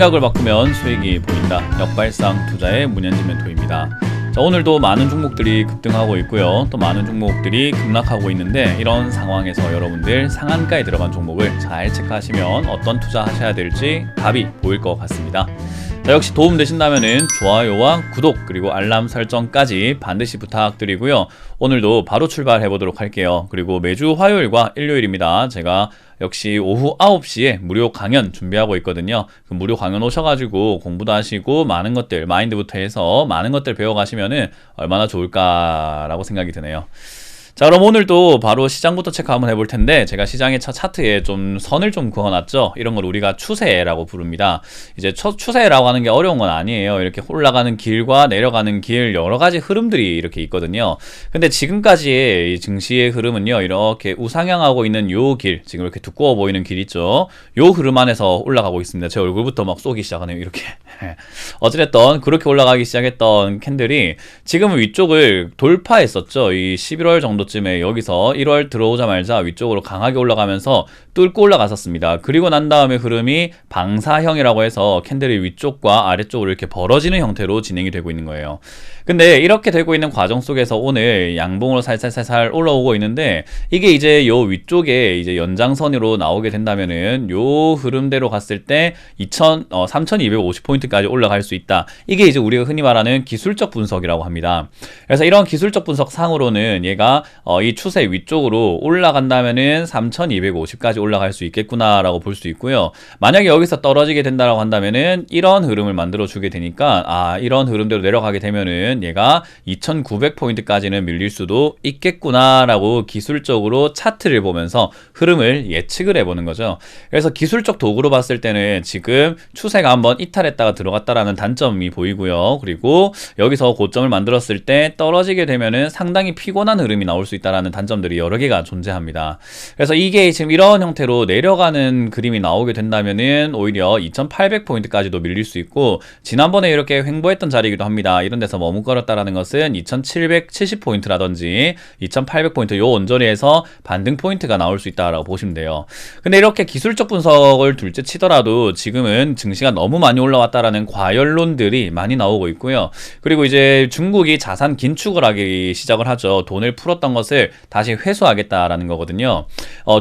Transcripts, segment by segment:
생각을 바꾸면 수익이 보인다. 역발상 투자의 문현진 멘토입니다. 자, 오늘도 많은 종목들이 급등하고 있고요. 또 많은 종목들이 급락하고 있는데 이런 상황에서 여러분들 상한가에 들어간 종목을 잘 체크하시면 어떤 투자하셔야 될지 답이 보일 것 같습니다. 자, 역시 도움되신다면은 좋아요와 구독 그리고 알람 설정까지 반드시 부탁드리고요. 오늘도 바로 출발해 보도록 할게요. 그리고 매주 화요일과 일요일입니다. 제가 역시 오후 9시에 무료 강연 준비하고 있거든요. 그 무료 강연 오셔가지고 공부도 하시고 많은 것들 마인드부터 해서 많은 것들 배워가시면은 얼마나 좋을까라고 생각이 드네요. 자, 그럼 오늘도 바로 시장부터 체크 한번 해볼 텐데, 제가 시장의 차트에 좀 선을 좀 그어놨죠. 이런 걸 우리가 추세라고 부릅니다. 이제 추세라고 하는 게 어려운 건 아니에요. 이렇게 올라가는 길과 내려가는 길 여러 가지 흐름들이 이렇게 있거든요. 근데 지금까지의 이 증시의 흐름은요, 이렇게 우상향하고 있는 요 길, 지금 이렇게 두꺼워 보이는 길 있죠. 요 흐름 안에서 올라가고 있습니다. 제 얼굴부터 막 쏘기 시작하네요. 이렇게. 어찌됐든 그렇게 올라가기 시작했던 캔들이 지금은 위쪽을 돌파했었죠. 이 11월 정도쯤에 여기서 1월 들어오자마자 위쪽으로 강하게 올라가면서 뚫고 올라갔었습니다. 그리고 난 다음에 흐름이 방사형이라고 해서 캔들이 위쪽과 아래쪽으로 이렇게 벌어지는 형태로 진행이 되고 있는 거예요. 근데 이렇게 되고 있는 과정 속에서 오늘 양봉으로 살살 올라오고 있는데, 이게 이제 요 위쪽에 이제 연장선으로 나오게 된다면은 요 흐름대로 갔을 때 3250포인트까지 올라갈 수 있다. 이게 이제 우리가 흔히 말하는 기술적 분석이라고 합니다. 그래서 이런 기술적 분석 상으로는 얘가 이 추세 위쪽으로 올라간다면은 3250까지 올라갈 수 있겠구나라고 볼 수 있고요. 만약에 여기서 떨어지게 된다라고 한다면은 이런 흐름을 만들어 주게 되니까, 이런 흐름대로 내려가게 되면은 얘가 2900포인트까지는 밀릴 수도 있겠구나라고 기술적으로 차트를 보면서 흐름을 예측을 해보는 거죠. 그래서 기술적 도구로 봤을 때는 지금 추세가 한번 이탈했다가 들어갔다라는 단점이 보이고요. 그리고 여기서 고점을 만들었을 때 떨어지게 되면은 상당히 피곤한 흐름이 나올 수 있다라는 단점들이 여러 개가 존재합니다. 그래서 이게 지금 이런 형태로 내려가는 그림이 나오게 된다면은 오히려 2800포인트까지도 밀릴 수 있고, 지난번에 이렇게 횡보했던 자리이기도 합니다. 이런 데서 머뭇거렸다라는 것은 2770포인트라든지 2800포인트 요 언저리에서 반등 포인트가 나올 수 있다라고 보시면 돼요. 근데 이렇게 기술적 분석을 둘째 치더라도 지금은 증시가 너무 많이 올라왔다라는 과열론들이 많이 나오고 있고요. 그리고 이제 중국이 자산 긴축을 하기 시작을 하죠. 돈을 풀었던 것을 다시 회수하겠다라는 거거든요.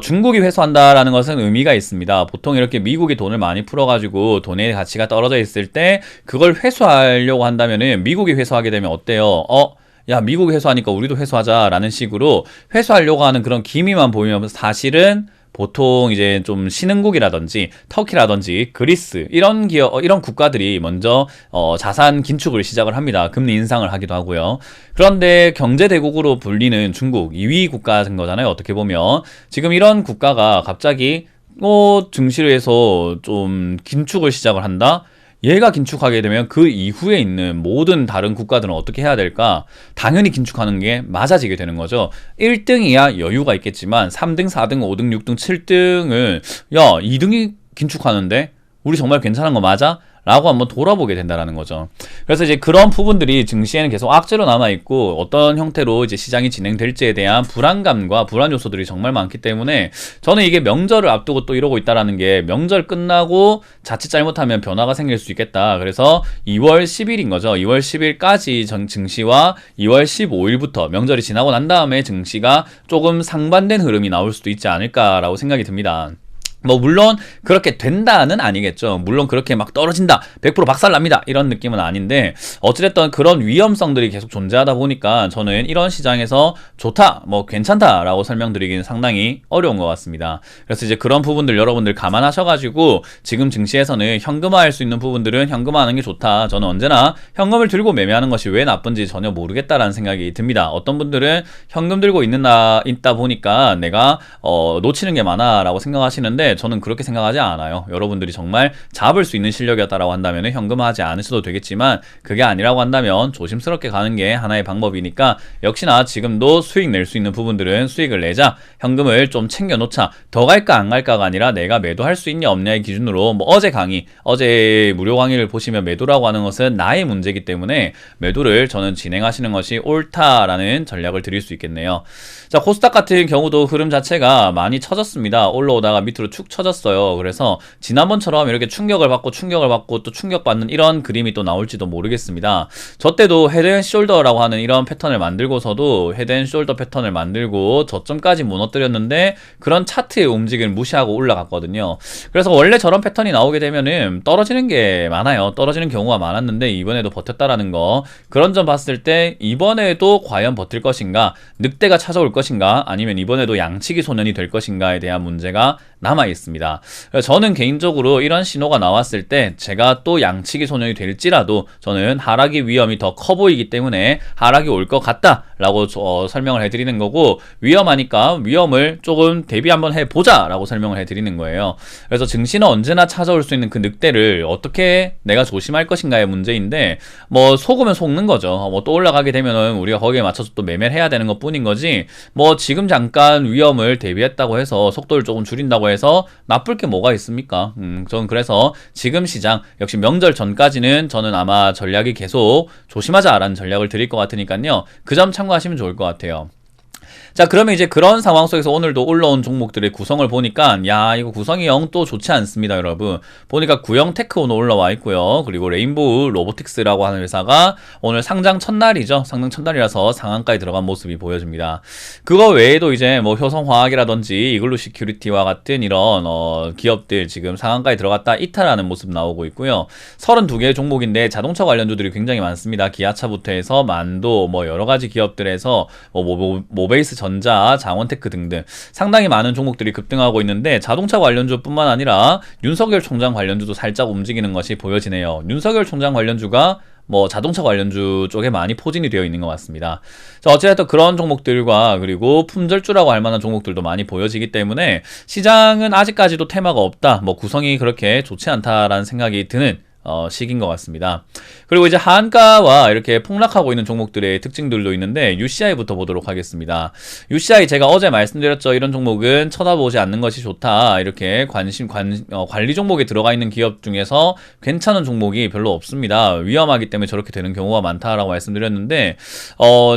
중국이 회수한다라는 것은 의미가 있습니다. 보통 이렇게 미국이 돈을 많이 풀어가지고 돈의 가치가 떨어져 있을 때 그걸 회수하려고 한다면은 미국이 회수하게 되면 어때요? 야, 미국이 회수하니까 우리도 회수하자라는 식으로 회수하려고 하는 그런 기미만 보이면 사실은 보통 이제 좀 신흥국이라든지 터키라든지 그리스 이런 이런 국가들이 먼저 자산 긴축을 시작을 합니다. 금리 인상을 하기도 하고요. 그런데 경제 대국으로 불리는 중국 2위 국가인 거잖아요. 어떻게 보면 지금 이런 국가가 갑자기 증시를 해서 좀 긴축을 시작을 한다? 얘가 긴축하게 되면 그 이후에 있는 모든 다른 국가들은 어떻게 해야 될까? 당연히 긴축하는 게 맞아지게 되는 거죠. 1등이야 여유가 있겠지만 3등, 4등, 5등, 6등, 7등은 야, 2등이 긴축하는데 우리 정말 괜찮은 거 맞아? 라고 한번 돌아보게 된다라는 거죠. 그래서 이제 그런 부분들이 증시에는 계속 악재로 남아있고, 어떤 형태로 이제 시장이 진행될지에 대한 불안감과 불안 요소들이 정말 많기 때문에 저는 이게 명절을 앞두고 또 이러고 있다라는 게, 명절 끝나고 자칫 잘못하면 변화가 생길 수 있겠다. 그래서 2월 10일인 거죠. 2월 10일까지 증시와 2월 15일부터 명절이 지나고 난 다음에 증시가 조금 상반된 흐름이 나올 수도 있지 않을까라고 생각이 듭니다. 물론 그렇게 된다는 아니겠죠. 물론 그렇게 막 떨어진다, 100% 박살납니다, 이런 느낌은 아닌데, 어찌됐든 그런 위험성들이 계속 존재하다 보니까 저는 이런 시장에서 좋다, 괜찮다라고 설명드리기는 상당히 어려운 것 같습니다. 그래서 이제 그런 부분들 여러분들 감안하셔가지고 지금 증시에서는 현금화할 수 있는 부분들은 현금화하는 게 좋다. 저는 언제나 현금을 들고 매매하는 것이 왜 나쁜지 전혀 모르겠다라는 생각이 듭니다. 어떤 분들은 현금 들고 있다 보니까 내가 놓치는 게 많아 라고 생각하시는데, 저는 그렇게 생각하지 않아요. 여러분들이 정말 잡을 수 있는 실력이었다라고 한다면 현금화하지 않으셔도 되겠지만, 그게 아니라고 한다면 조심스럽게 가는 게 하나의 방법이니까, 역시나 지금도 수익 낼 수 있는 부분들은 수익을 내자, 현금을 좀 챙겨놓자, 더 갈까 안 갈까가 아니라 내가 매도할 수 있냐 없냐의 기준으로, 어제 무료 강의를 보시면 매도라고 하는 것은 나의 문제이기 때문에 매도를 저는 진행하시는 것이 옳다라는 전략을 드릴 수 있겠네요. 자, 코스닥 같은 경우도 흐름 자체가 많이 처졌습니다. 올라오다가 밑으로 축 툭 쳐졌어요. 그래서 지난번처럼 이렇게 충격을 받고 또 충격받는 이런 그림이 또 나올지도 모르겠습니다. 저 때도 헤드앤숄더라고 하는 이런 패턴을 만들고서도 헤드앤숄더 패턴을 만들고 저점까지 무너뜨렸는데 그런 차트의 움직임을 무시하고 올라갔거든요. 그래서 원래 저런 패턴이 나오게 되면은 떨어지는 게 많아요. 떨어지는 경우가 많았는데 이번에도 버텼다라는 거, 그런 점 봤을 때 이번에도 과연 버틸 것인가, 늑대가 찾아올 것인가, 아니면 이번에도 양치기 소년이 될 것인가에 대한 문제가 남아 있습니다. 저는 개인적으로 이런 신호가 나왔을 때 제가 또 양치기 소년이 될지라도 저는 하락의 위험이 더 커 보이기 때문에 하락이 올 것 같다라고 설명을 해드리는 거고, 위험하니까 위험을 조금 대비 한번 해보자 라고 설명을 해드리는 거예요. 그래서 증시는 언제나 찾아올 수 있는 그 늑대를 어떻게 내가 조심할 것인가의 문제인데, 뭐 속으면 속는 거죠. 뭐 또 올라가게 되면은 우리가 거기에 맞춰서 또 매매를 해야 되는 것 뿐인 거지, 뭐 지금 잠깐 위험을 대비했다고 해서 속도를 조금 줄인다고 해서 나쁠 게 뭐가 있습니까? 저는 그래서 지금 시장 역시 명절 전까지는 저는 아마 전략이 계속 조심하자라는 전략을 드릴 것 같으니까요. 그 점 참고하시면 좋을 것 같아요. 자, 그러면 이제 그런 상황 속에서 오늘도 올라온 종목들의 구성을 보니까, 야, 이거 구성이 영 또 좋지 않습니다, 여러분. 보니까 구형 테크 오늘 올라와 있고요. 그리고 레인보우 로보틱스라고 하는 회사가 오늘 상장 첫날이죠. 상장 첫날이라서 상한가에 들어간 모습이 보여집니다. 그거 외에도 이제 뭐 효성화학이라든지 이글루 시큐리티와 같은 이런 기업들 지금 상한가에 들어갔다 이탈하는 모습 나오고 있고요. 32개의 종목인데 자동차 관련주들이 굉장히 많습니다. 기아차부터 해서 만도, 뭐 여러 가지 기업들에서 모베이스 전자, 장원테크 등등 상당히 많은 종목들이 급등하고 있는데, 자동차 관련주뿐만 아니라 윤석열 총장 관련주도 살짝 움직이는 것이 보여지네요. 윤석열 총장 관련주가 뭐 자동차 관련주 쪽에 많이 포진이 되어 있는 것 같습니다. 자, 어쨌든 그런 종목들과 그리고 품절주라고 할 만한 종목들도 많이 보여지기 때문에 시장은 아직까지도 테마가 없다, 뭐 구성이 그렇게 좋지 않다라는 생각이 드는 시기인 것 같습니다. 그리고 이제 하한가와 이렇게 폭락하고 있는 종목들의 특징들도 있는데, UCI부터 보도록 하겠습니다. UCI 제가 어제 말씀드렸죠. 이런 종목은 쳐다보지 않는 것이 좋다. 이렇게 관리 종목에 들어가 있는 기업 중에서 괜찮은 종목이 별로 없습니다. 위험하기 때문에 저렇게 되는 경우가 많다라고 말씀드렸는데,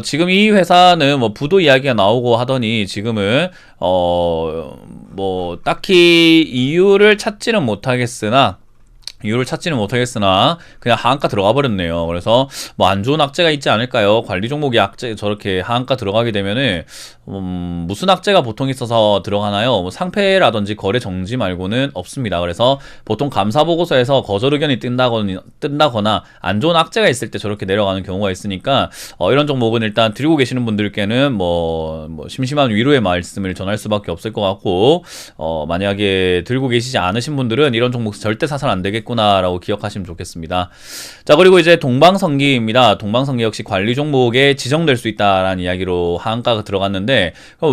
지금 이 회사는 뭐 부도 이야기가 나오고 하더니 지금은 뭐 딱히 이유를 찾지는 못하겠으나 그냥 하한가 들어가 버렸네요. 그래서 뭐 안 좋은 악재가 있지 않을까요? 관리 종목이 악재 저렇게 하한가 들어가게 되면은 무슨 악재가 보통 있어서 들어가나요? 뭐 상패라든지 거래 정지 말고는 없습니다. 그래서 보통 감사 보고서에서 거절 의견이 뜬다거나 안 좋은 악재가 있을 때 저렇게 내려가는 경우가 있으니까 이런 종목은 일단 들고 계시는 분들께는 뭐 심심한 위로의 말씀을 전할 수밖에 없을 것 같고, 만약에 들고 계시지 않으신 분들은 이런 종목 절대 사선 안 되겠구나 라고 기억하시면 좋겠습니다. 자, 그리고 이제 동방성기입니다. 동방성기 역시 관리 종목에 지정될 수 있다라는 이야기로 하한가가 들어갔는데,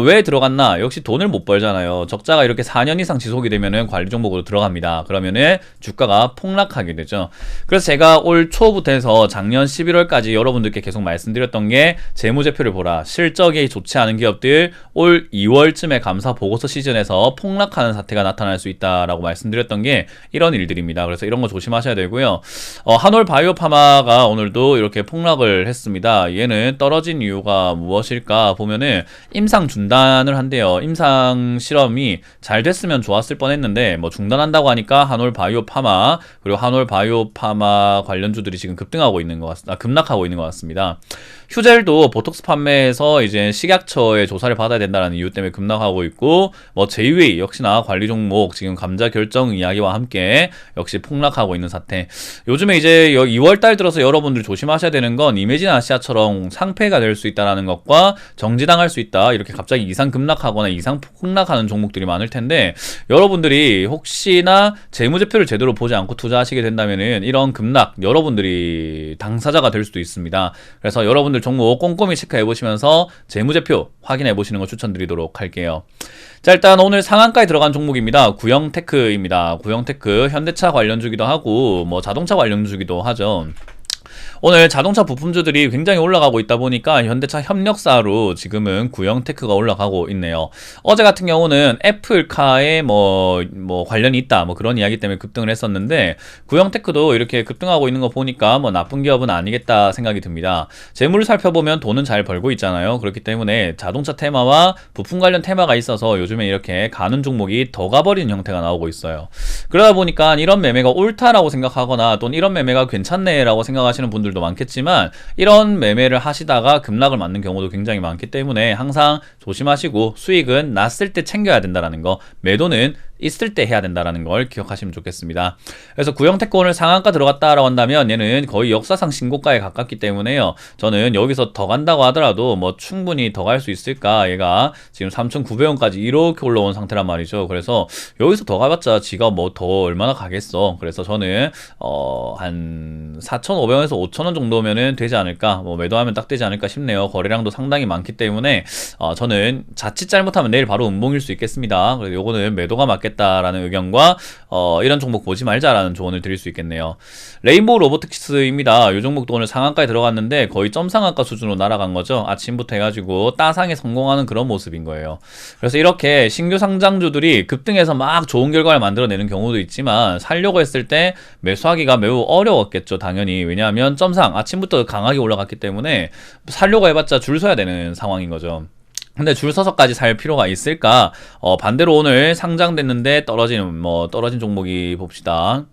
왜 들어갔나? 역시 돈을 못 벌잖아요. 적자가 이렇게 4년 이상 지속이 되면은 관리 종목으로 들어갑니다. 그러면은 주가가 폭락하게 되죠. 그래서 제가 올 초부터 해서 작년 11월까지 여러분들께 계속 말씀드렸던 게, 재무제표를 보라, 실적이 좋지 않은 기업들 올 2월쯤에 감사 보고서 시즌에서 폭락하는 사태가 나타날 수 있다라고 말씀드렸던 게 이런 일들입니다. 그래서 이런 거 조심하셔야 되고요. 한올 바이오파마가 오늘도 이렇게 폭락을 했습니다. 얘는 떨어진 이유가 무엇일까 보면은 임상 중단을 한대요. 임상 실험이 잘 됐으면 좋았을 뻔했는데 뭐 중단한다고 하니까 한올 바이오파마, 그리고 한올 바이오파마 관련주들이 지금 급락하고 있는 것 같습니다. 휴젤도 보톡스 판매에서 이제 식약처의 조사를 받아야 된다는 이유 때문에 급락하고 있고, 뭐 제이웨이 역시나 관리 종목 지금 감자 결정 이야기와 함께 역시 폭락하고 있는 사태. 요즘에 이제 2월달 들어서 여러분들 조심하셔야 되는 건, 이매진 아시아처럼 상폐가 될 수 있다는 것과 정지당할 수 있다, 이렇게 갑자기 이상 급락하거나 이상 폭락하는 종목들이 많을 텐데, 여러분들이 혹시나 재무제표를 제대로 보지 않고 투자하시게 된다면은 이런 급락 여러분들이 당사자가 될 수도 있습니다. 그래서 여러분들 종목 꼼꼼히 체크해 보시면서 재무제표 확인해 보시는 거 추천드리도록 할게요. 자, 일단 오늘 상한가에 들어간 종목입니다. 구형테크입니다. 구형테크 현대차 관련주기도 하고 뭐 자동차 관련주기도 하죠. 오늘 자동차 부품주들이 굉장히 올라가고 있다 보니까 현대차 협력사로 지금은 구형테크가 올라가고 있네요. 어제 같은 경우는 애플카에 뭐 관련이 있다 뭐 그런 이야기 때문에 급등을 했었는데, 구형테크도 이렇게 급등하고 있는 거 보니까 뭐 나쁜 기업은 아니겠다 생각이 듭니다. 재물을 살펴보면 돈은 잘 벌고 있잖아요. 그렇기 때문에 자동차 테마와 부품 관련 테마가 있어서 요즘에 이렇게 가는 종목이 더 가버리는 형태가 나오고 있어요. 그러다 보니까 이런 매매가 옳다라고 생각하거나 또는 이런 매매가 괜찮네라고 생각하시는 분들도 많겠지만, 이런 매매를 하시다가 급락을 맞는 경우도 굉장히 많기 때문에 항상 조심하시고 수익은 났을 때 챙겨야 된다는 거, 매도는 있을 때 해야 된다는 걸 기억하시면 좋겠습니다. 그래서 구형테크 오늘 상한가 들어갔다라고 한다면 얘는 거의 역사상 신고가에 가깝기 때문에요. 저는 여기서 더 간다고 하더라도 뭐 충분히 더 갈 수 있을까, 얘가 지금 3,900원까지 이렇게 올라온 상태란 말이죠. 그래서 여기서 더 가봤자 지가 뭐 더 얼마나 가겠어. 그래서 저는 한 4,500원에서 5,000원 정도면은 되지 않을까, 뭐 매도하면 딱 되지 않을까 싶네요. 거래량도 상당히 많기 때문에 저는 자칫 잘못하면 내일 바로 음봉일 수 있겠습니다. 그래서 요거는 매도가 맞겠다라는 의견과 이런 종목 보지 말자라는 조언을 드릴 수 있겠네요. 레인보우 로보틱스입니다. 이 종목도 오늘 상한가에 들어갔는데 거의 점상한가 수준으로 날아간 거죠. 아침부터 해가지고 따상에 성공하는 그런 모습인 거예요. 그래서 이렇게 신규 상장주들이 급등해서 막 좋은 결과를 만들어내는 경우도 있지만, 살려고 했을 때 매수하기가 매우 어려웠겠죠, 당연히. 왜냐하면 점상 아침부터 강하게 올라갔기 때문에 살려고 해봤자 줄 서야 되는 상황인 거죠. 근데 줄 서서까지 살 필요가 있을까? 반대로 오늘 상장됐는데 떨어진 종목이 봅시다.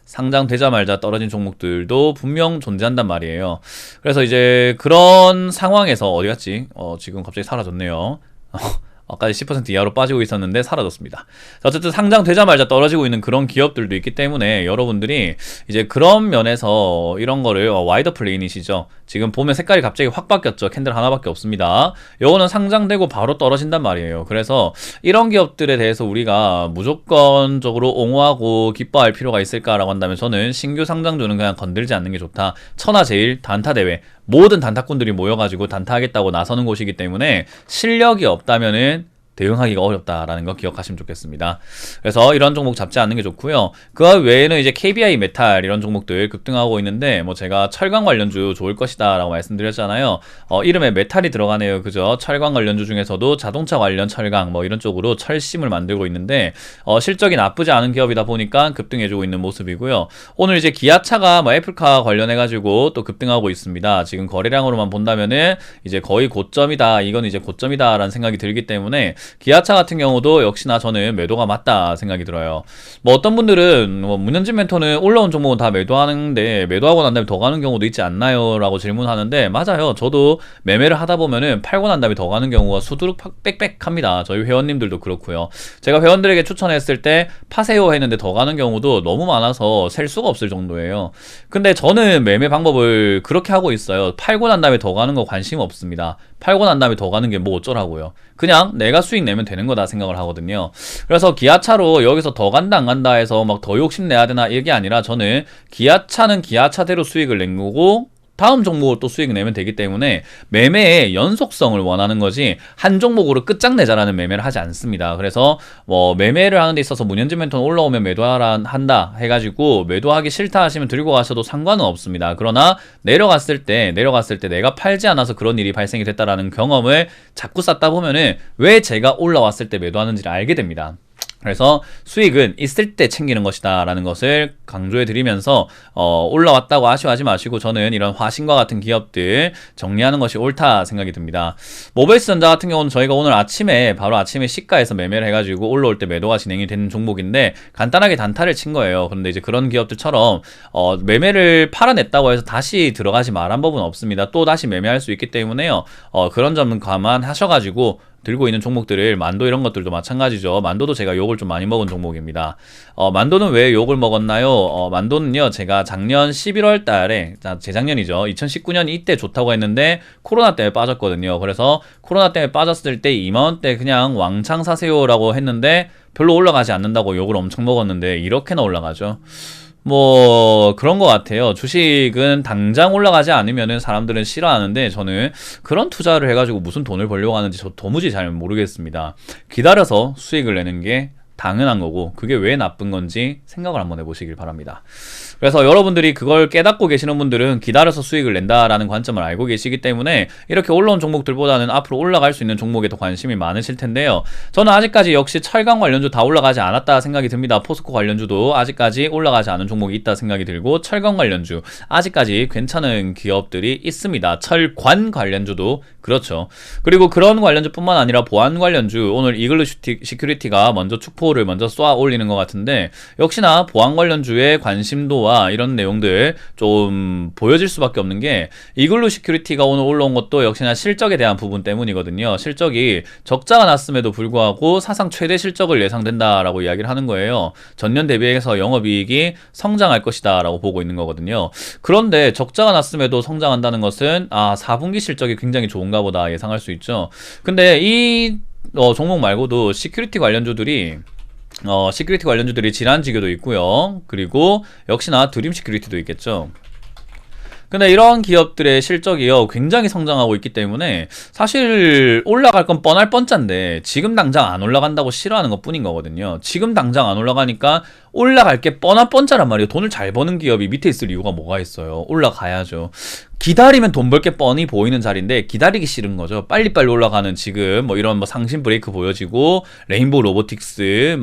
상장되자마자 떨어진 종목들도 분명 존재한단 말이에요. 그래서 이제 그런 상황에서 어디 갔지? 지금 갑자기 사라졌네요. 아까지 10% 이하로 빠지고 있었는데 사라졌습니다. 어쨌든 상장되자마자 떨어지고 있는 그런 기업들도 있기 때문에 여러분들이 이제 그런 면에서 이런 거를 와이더 플레인이시죠. 지금 보면 색깔이 갑자기 확 바뀌었죠. 캔들 하나밖에 없습니다. 요거는 상장되고 바로 떨어진단 말이에요. 그래서 이런 기업들에 대해서 우리가 무조건적으로 옹호하고 기뻐할 필요가 있을까라고 한다면, 저는 신규 상장주는 그냥 건들지 않는 게 좋다. 천하제일 단타대회, 모든 단타꾼들이 모여가지고 단타하겠다고 나서는 곳이기 때문에 실력이 없다면은 대응하기가 어렵다라는 거 기억하시면 좋겠습니다. 그래서 이런 종목 잡지 않는 게 좋고요. 그 외에는 이제 KBI 메탈 이런 종목들 급등하고 있는데, 뭐 제가 철강 관련주 좋을 것이다 라고 말씀드렸잖아요. 이름에 메탈이 들어가네요. 그죠? 철강 관련주 중에서도 자동차 관련 철강 뭐 이런 쪽으로 철심을 만들고 있는데, 실적이 나쁘지 않은 기업이다 보니까 급등해주고 있는 모습이고요. 오늘 이제 기아차가 뭐 애플카 관련해가지고 또 급등하고 있습니다. 지금 거래량으로만 본다면은 이제 거의 고점이다, 이건 이제 고점이다 라는 생각이 들기 때문에 기아차 같은 경우도 역시나 저는 매도가 맞다 생각이 들어요. 뭐 어떤 분들은 뭐 문현진 멘토는 올라온 종목은 다 매도하는데 매도하고 난 다음에 더 가는 경우도 있지 않나요? 라고 질문하는데, 맞아요. 저도 매매를 하다 보면은 팔고 난 다음에 더 가는 경우가 수두룩 빽빽합니다. 저희 회원님들도 그렇고요. 제가 회원들에게 추천했을 때 파세요 했는데 더 가는 경우도 너무 많아서 셀 수가 없을 정도예요. 근데 저는 매매 방법을 그렇게 하고 있어요. 팔고 난 다음에 더 가는 거 관심 없습니다. 팔고 난 다음에 더 가는 게 뭐 어쩌라고요. 그냥 내가 수익 내면 되는 거다 생각을 하거든요. 그래서 기아차로 여기서 더 간다 안 간다 해서 막 더 욕심내야 되나 이게 아니라, 저는 기아차는 기아차대로 수익을 낸 거고 다음 종목을 또 수익 내면 되기 때문에 매매의 연속성을 원하는 거지 한 종목으로 끝장내자라는 매매를 하지 않습니다. 그래서 뭐 매매를 하는 데 있어서 문현진 멘토는 올라오면 매도하라 한다 해가지고 매도하기 싫다 하시면 들고 가셔도 상관은 없습니다. 그러나 내려갔을 때 내가 팔지 않아서 그런 일이 발생이 됐다라는 경험을 자꾸 쌓다 보면은 왜 제가 올라왔을 때 매도하는지를 알게 됩니다. 그래서 수익은 있을 때 챙기는 것이다 라는 것을 강조해 드리면서 올라왔다고 아쉬워하지 마시고, 저는 이런 화신과 같은 기업들 정리하는 것이 옳다 생각이 듭니다. 모베이스전자 같은 경우는 저희가 오늘 바로 아침에 시가에서 매매를 해가지고 올라올 때 매도가 진행이 되는 종목인데, 간단하게 단타를 친 거예요. 그런데 이제 그런 기업들처럼 매매를 팔아냈다고 해서 다시 들어가지 말한 법은 없습니다. 또 다시 매매할 수 있기 때문에요. 그런 점은 감안하셔가지고 들고 있는 종목들을, 만도 이런 것들도 마찬가지죠. 만도도 제가 욕을 좀 많이 먹은 종목입니다. 만도는 왜 욕을 먹었나요? 만도는요, 제가 작년 11월 달에, 재작년이죠. 2019년 이때 좋다고 했는데 코로나 때문에 빠졌거든요. 그래서 코로나 때문에 빠졌을 때 2만원대 그냥 왕창 사세요라고 했는데 별로 올라가지 않는다고 욕을 엄청 먹었는데 이렇게나 올라가죠. 뭐 그런 것 같아요. 주식은 당장 올라가지 않으면은 사람들은 싫어하는데, 저는 그런 투자를 해가지고 무슨 돈을 벌려고 하는지 저 도무지 잘 모르겠습니다. 기다려서 수익을 내는 게 당연한 거고 그게 왜 나쁜 건지 생각을 한번 해보시길 바랍니다. 그래서 여러분들이 그걸 깨닫고 계시는 분들은 기다려서 수익을 낸다라는 관점을 알고 계시기 때문에 이렇게 올라온 종목들보다는 앞으로 올라갈 수 있는 종목에 더 관심이 많으실 텐데요. 저는 아직까지 역시 철강 관련주 다 올라가지 않았다 생각이 듭니다. 포스코 관련주도 아직까지 올라가지 않은 종목이 있다 생각이 들고 철강 관련주 아직까지 괜찮은 기업들이 있습니다. 철관 관련주도 그렇죠. 그리고 그런 관련주뿐만 아니라 보안 관련주 오늘 이글루 시큐리티가 먼저 축포를 먼저 쏘아 올리는 것 같은데 역시나 보안 관련주의 관심도와 이런 내용들 좀 보여질 수밖에 없는 게 이글루 시큐리티가 오늘 올라온 것도 역시나 실적에 대한 부분 때문이거든요. 실적이 적자가 났음에도 불구하고 사상 최대 실적을 예상된다라고 이야기를 하는 거예요. 전년 대비해서 영업이익이 성장할 것이다 라고 보고 있는 거거든요. 그런데 적자가 났음에도 성장한다는 것은 4분기 실적이 굉장히 좋은가 보다 예상할 수 있죠. 근데 이 종목 말고도 시큐리티 관련주들이 질환지교도 있고요. 그리고 역시나 드림 시큐리티도 있겠죠. 근데 이런 기업들의 실적이요 굉장히 성장하고 있기 때문에 사실 올라갈 건 뻔할 뻔짠데 지금 당장 안 올라간다고 싫어하는 것 뿐인 거거든요. 지금 당장 안 올라가니까 올라갈 게 뻔한 뻔짜란 말이에요. 돈을 잘 버는 기업이 밑에 있을 이유가 뭐가 있어요. 올라가야죠. 기다리면 돈 벌 게 뻔히 보이는 자리인데 기다리기 싫은 거죠. 빨리빨리 올라가는 지금 이런 상신 브레이크 보여지고 레인보우 로보틱스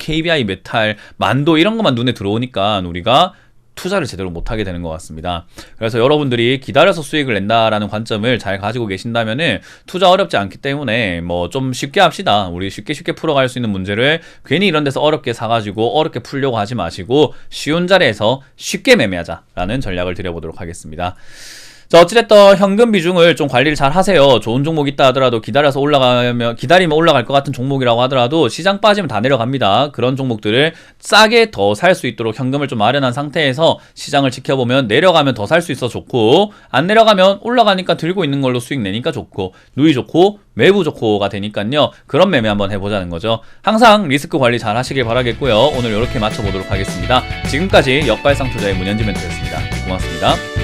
KBI 메탈 만도 이런 것만 눈에 들어오니까 우리가 투자를 제대로 못하게 되는 것 같습니다. 그래서 여러분들이 기다려서 수익을 낸다라는 관점을 잘 가지고 계신다면은 투자 어렵지 않기 때문에 좀 쉽게 합시다. 우리 쉽게 풀어갈 수 있는 문제를 괜히 이런 데서 어렵게 사가지고 어렵게 풀려고 하지 마시고 쉬운 자리에서 쉽게 매매하자라는 전략을 드려보도록 하겠습니다. 자, 어찌됐든 현금 비중을 좀 관리를 잘 하세요. 좋은 종목 있다 하더라도 기다리면 올라갈 것 같은 종목이라고 하더라도 시장 빠지면 다 내려갑니다. 그런 종목들을 싸게 더 살 수 있도록 현금을 좀 마련한 상태에서 시장을 지켜보면 내려가면 더 살 수 있어 좋고 안 내려가면 올라가니까 들고 있는 걸로 수익 내니까 좋고 누이 좋고 외부 좋고가 되니까요. 그런 매매 한번 해보자는 거죠. 항상 리스크 관리 잘 하시길 바라겠고요. 오늘 이렇게 마쳐보도록 하겠습니다. 지금까지 역발상 투자의 문현지 멘토였습니다. 고맙습니다.